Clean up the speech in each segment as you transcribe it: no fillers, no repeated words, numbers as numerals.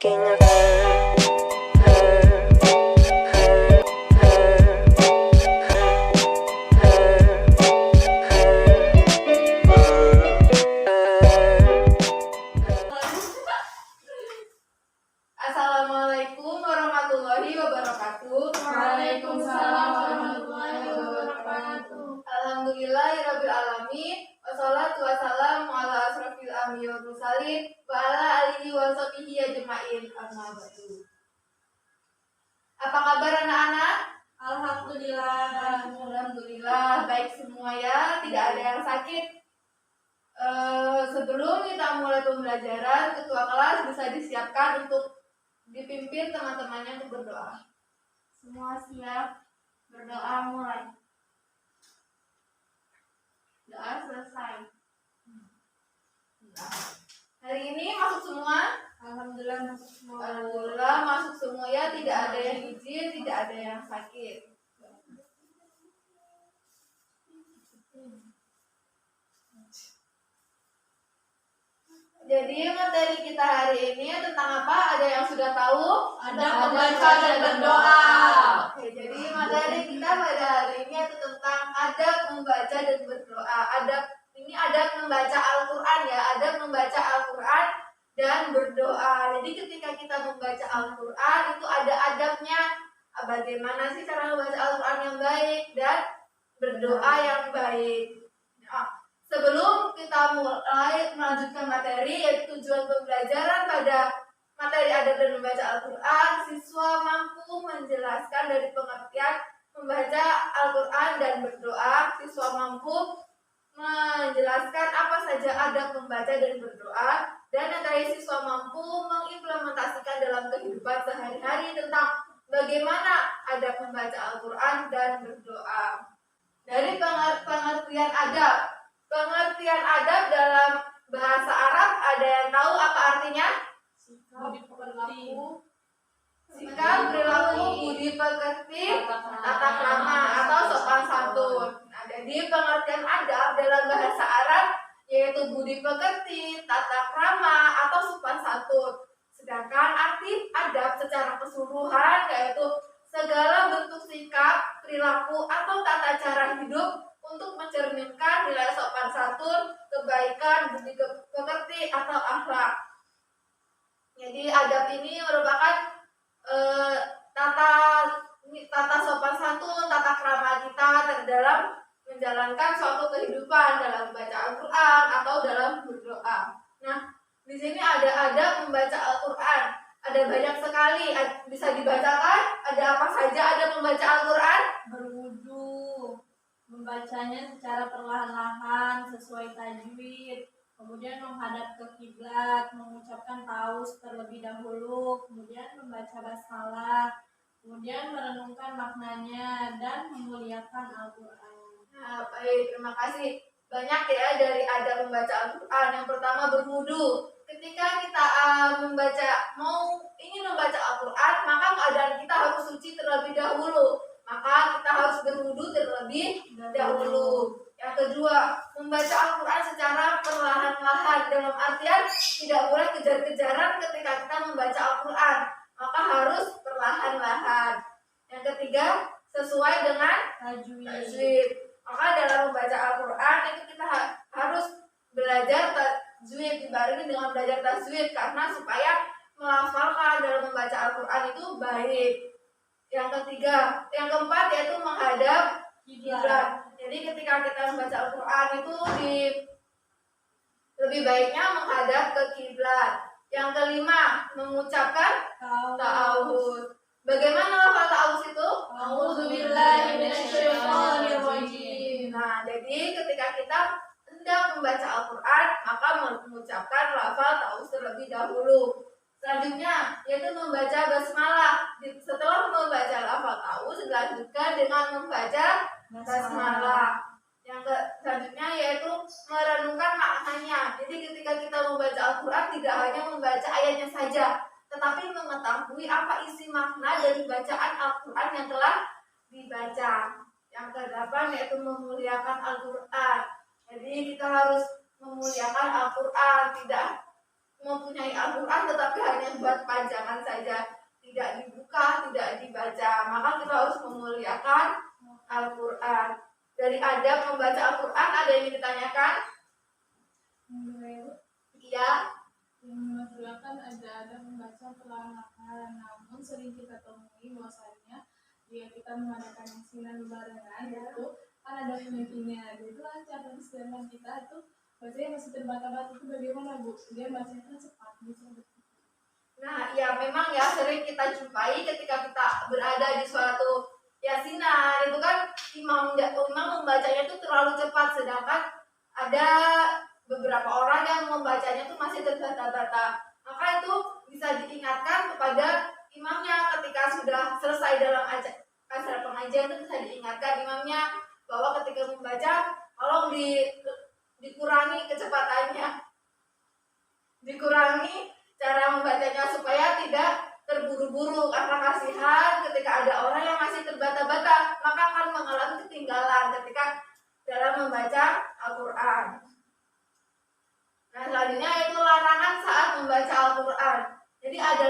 thinking of Assalamualaikum warahmatullahi wabarakatuh. Waalaikumsalam warahmatullahi wabarakatuh. Alhamdulillahirabbil alamin. Wassalatu wassalamu ala asrofil anbiya'i wal mursalin wa ala alihi wa sahbihi ajma'in. Amma ba'du. Apa kabar anak-anak? Alhamdulillah baik semua ya, tidak ada yang sakit. Sebelum kita mulai pembelajaran, ketua kelas bisa disiapkan untuk dipimpin teman-temannya untuk berdoa. Semua siap, berdoa mulai. Doa selesai. Hari ini masuk semua? Alhamdulillah masuk semua. Alhamdulillah masuk semua ya, tidak ada yang izin, tidak ada yang sakit. Jadi materi kita hari ini tentang apa? Ada yang sudah tahu? Adab membaca dan berdoa. Oke, jadi materi kita pada hari ini itu tentang adab membaca dan berdoa. Ini adab membaca Al-Quran ya, adab membaca Al-Quran dan berdoa. Jadi ketika kita membaca Al-Quran itu ada adabnya. Bagaimana sih cara membaca Al-Quran yang baik dan berdoa yang baik. Sebelum kita mulai melanjutkan materi, yaitu tujuan pembelajaran pada materi adab dan membaca Al-Quran, siswa mampu menjelaskan dari pengertian membaca Al-Quran dan berdoa. Siswa mampu menjelaskan apa saja adab membaca dan berdoa, dan yang terakhir siswa mampu mengimplementasikan dalam kehidupan sehari-hari tentang bagaimana adab membaca Al-Quran dan berdoa. Dari pengertian adab. Pengertian adab dalam bahasa Arab, ada yang tahu apa artinya? Sikap, perilaku, budi pekerti, tata krama atau sopan santun. Nah, jadi pengertian adab dalam bahasa Arab yaitu budi pekerti, tata krama atau sopan santun. Sedangkan arti adab secara keseluruhan yaitu segala bentuk sikap, perilaku atau tata cara hidup untuk mencerminkan nilai sopan santun, kebaikan, budi pekerti atau akhlak. Jadi adab ini merupakan tata sopan santun, tata krama kita dalam menjalankan suatu kehidupan dalam membaca Al-Quran atau dalam berdoa. Nah, di sini ada adab membaca Al-Quran. Ada banyak sekali, bisa dibacakan. Ada apa saja adab membaca Al-Quran? berwudu, membacanya secara perlahan-lahan sesuai tajwid, kemudian menghadap ke kiblat, mengucapkan taus terlebih dahulu, kemudian membaca basmalah, kemudian merenungkan maknanya dan memuliakan Al-Quran. Nah, baik, terima kasih. Banyak ya dari adab membaca Al-Quran. Yang pertama berwudu. Ketika kita ingin membaca Al-Quran, maka keadaan kita harus suci terlebih dahulu. Maka kita harus berwudu terlebih dahulu. Yang kedua, membaca Al-Quran secara perlahan-lahan. Dalam artian tidak boleh kejar-kejaran ketika kita membaca Al-Quran. Maka harus perlahan-lahan. Yang ketiga, sesuai dengan tajwid. Maka dalam membaca Al-Quran itu kita harus belajar tajwid, dibarengi dengan belajar tajwid karena supaya melafalkan dalam membaca Al-Quran itu baik. Yang keempat yaitu menghadap kiblat. Jadi ketika kita membaca Al-Quran itu lebih baiknya menghadap ke kiblat. Yang kelima, mengucapkan ta'awudz. Bagaimana lafal ta'awudz itu? A'udzubillahi minasyaitonirrajim. Nah, jadi ketika kita hendak membaca Al-Quran, maka mengucapkan lafal ta'awudz terlebih dahulu. Selanjutnya yaitu membaca basmalah. Setelah membaca lafal ta'awudz, dilanjutkan dengan membaca basmalah. Selanjutnya yaitu merenungkan maknanya. Jadi ketika kita membaca Al-Quran tidak hanya membaca ayatnya saja, tetapi mengetahui apa isi makna dari bacaan Al-Quran yang telah dibaca. Yang kedelapan yaitu memuliakan Al-Quran. Jadi kita harus memuliakan Al-Quran, tidak mempunyai Al-Quran tetapi hanya buat pajangan saja, tidak dibuka, tidak dibaca. Maka kita harus memuliakan Al-Quran. Dari adab membaca Al-Quran ada yang ditanyakan? Iya. Yang menunjukkan ada membaca perlahan-lahan, namun sering kita temui bahwasanya jika kita mengadakan yasinan barengan itu kan ada pemimpinnya, itu lancar, tapi sedangkan kita itu bacanya masih terbata-bata. Itu bagaimana Bu? Dia bacanya kan cepat gitu. Nah, ya memang ya sering kita jumpai ketika kita berada di suatu yasinan itu kan imam membacanya itu terlalu cepat, sedangkan ada beberapa orang yang membacanya itu masih terbata-bata. Maka itu bisa diingatkan kepada imamnya ketika sudah selesai dalam acara pengajian, itu bisa diingatkan imamnya bahwa ketika membaca tolong dikurangi kecepatannya, dikurangi cara membacanya supaya tidak terburu-buru, karena kasihan ketika ada orang yang masih terbata-bata maka akan mengalami ketinggalan ketika dalam membaca Al-Quran. Nah, selanjutnya itu larangan saat membaca Al-Quran. Jadi ada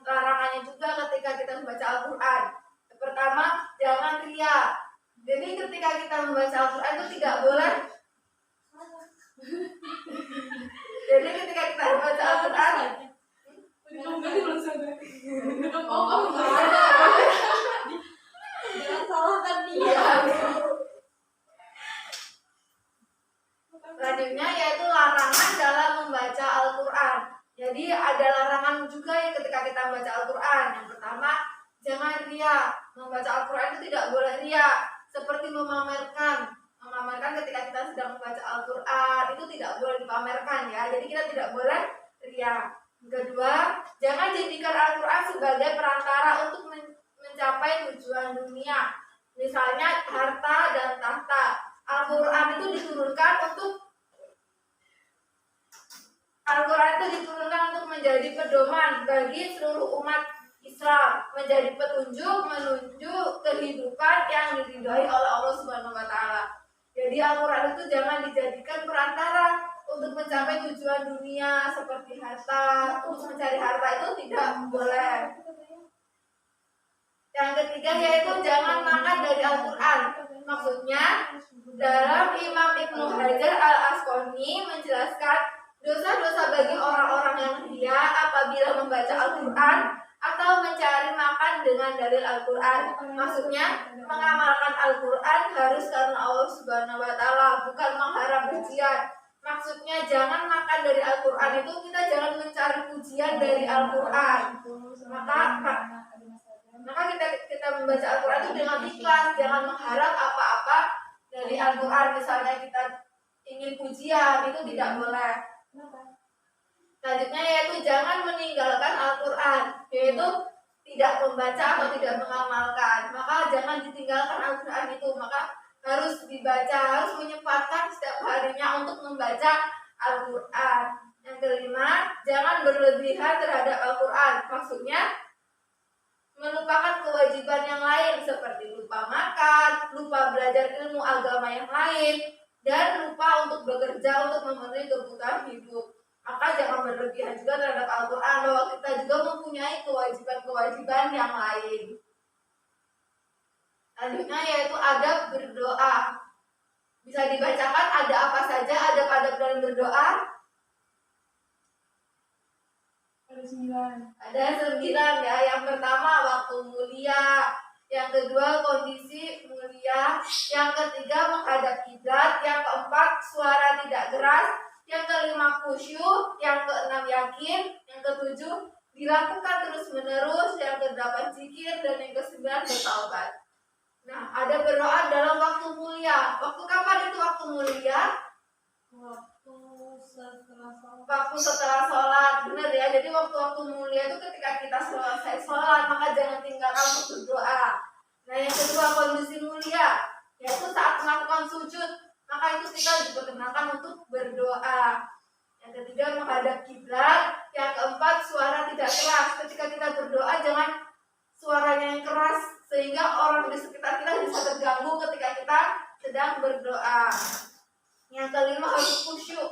larangannya juga ketika kita membaca Al-Quran. Yang pertama, jangan riya. Jadi ketika kita membaca Al-Quran itu tidak boleh. Jadi ketika kita membaca Al-Quran, jangan salahkan dia. Selanjutnya yaitu larangan dalam membaca Al-Quran. Jadi ada larangan juga ya ketika kita membaca Al-Quran. Yang pertama, jangan riya. Membaca Al-Quran itu tidak boleh riya. Seperti memamerkan ketika kita sedang membaca Al-Quran itu tidak boleh dipamerkan ya. Jadi kita tidak boleh riya. Kedua, jangan jadikan Al-Quran sebagai perantara untuk mencapai tujuan dunia. Misalnya harta dan tahta. Al-Quran itu diturunkan untuk menjadi pedoman bagi seluruh umat Islam, menjadi petunjuk menuju kehidupan yang diridhoi oleh Allah Subhanahu wa taala. Jadi Al-Quran itu jangan dijadikan perantara untuk mencapai tujuan dunia seperti harta, untuk mencari harta itu tidak boleh. Yang ketiga yaitu jangan makan dari Al-Quran. Maksudnya dalam Imam Ibnu Hajar Al-Asqalani menjelaskan dosa-dosa bagi orang-orang yang riya apabila membaca Al-Quran atau mencari makan dengan dalil Al-Quran. Maksudnya mengamalkan Al-Quran harus karena Allah Subhanahu wa taala, bukan mengharap pujian. Maksudnya jangan makan dari Al-Quran itu kita jangan mencari pujian dari Al-Quran. Maka kita membaca Al-Quran itu dengan ikhlas, jangan mengharap apa-apa dari Al-Quran. Misalnya kita ingin pujian, itu tidak boleh. Selanjutnya yaitu jangan meninggalkan Al-Quran, yaitu tidak membaca atau tidak mengamalkan. Maka jangan ditinggalkan Al-Quran itu, maka harus dibaca, harus menyempatkan setiap harinya untuk membaca Al-Quran. Yang kelima, jangan berlebihan terhadap Al-Quran. Maksudnya melupakan kewajiban yang lain seperti lupa makan, lupa belajar ilmu agama yang lain, dan lupa untuk bekerja untuk memenuhi kebutuhan hidup. Maka jangan berlebihan juga terhadap Al-Quran, bahwa kita juga mempunyai kewajiban-kewajiban yang lain. Selanjutnya yaitu adab berdoa. Bisa dibacakan ada apa saja adab-adab dalam berdoa? Ada 9 ya. Yang pertama waktu mulia, yang kedua kondisi mulia, yang ketiga menghadap kiblat, yang keempat suara tidak keras, yang kelima khusyuk, yang keenam yakin, yang ketujuh dilakukan terus-menerus, yang kedelapan zikir, dan yang kesembilan bertaubat. Nah, ada berdoa dalam waktu mulia. Waktu kapan itu waktu mulia? Waktu setelah sholat, benar ya. Jadi waktu-waktu mulia itu ketika kita selesai sholat, maka jangan tinggalkan untuk berdoa. Nah, yang kedua kondisi mulia, yaitu saat melakukan sujud, maka itu kita diperkenalkan untuk berdoa. Yang ketiga menghadap kiblat, yang keempat suara tidak keras. Ketika kita berdoa jangan suaranya yang keras sehingga orang di sekitar kita bisa terganggu ketika kita sedang berdoa. Yang kelima harus khusyuk.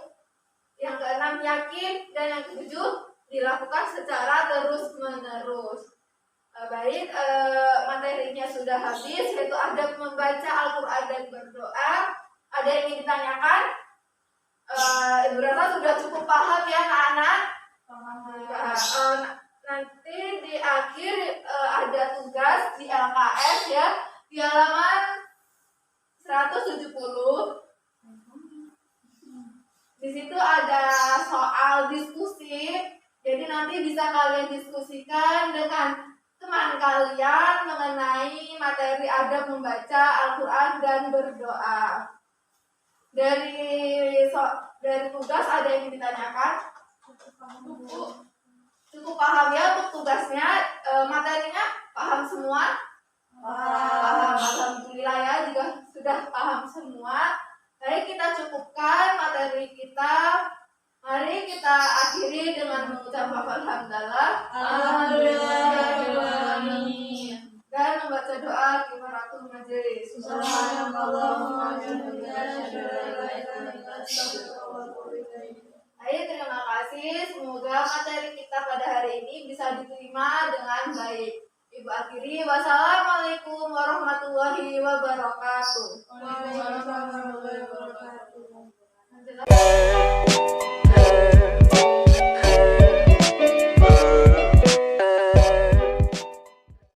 Yang keenam yakin, dan yang ketujuh dilakukan secara terus-menerus. Baik, materinya sudah habis, yaitu adab membaca Al-Quran dan berdoa. Ada yang ingin ditanyakan? Ibu Rasa sudah cukup paham ya anak-anak? Nanti di akhir ada tugas di LKS ya, di halaman 170. Di situ ada soal diskusi, jadi nanti bisa kalian diskusikan dengan teman kalian mengenai materi adab membaca Al-Quran dan berdoa. Dari tugas ada yang ditanyakan? Cukup paham ya untuk tugasnya, materinya paham semua? Paham, alhamdulillah ya, juga sudah paham semua. Baik, kita cukupkan materi kita. Mari kita akhiri dengan mengucap alhamdulillah. Alhamdulillah. Dan membaca doa kifaratul majelis. Baik, terima kasih. Semoga materi kita pada hari ini bisa diterima dengan baik. Ibu akhiri, wassalamualaikum warahmatullahi wabarakatuh.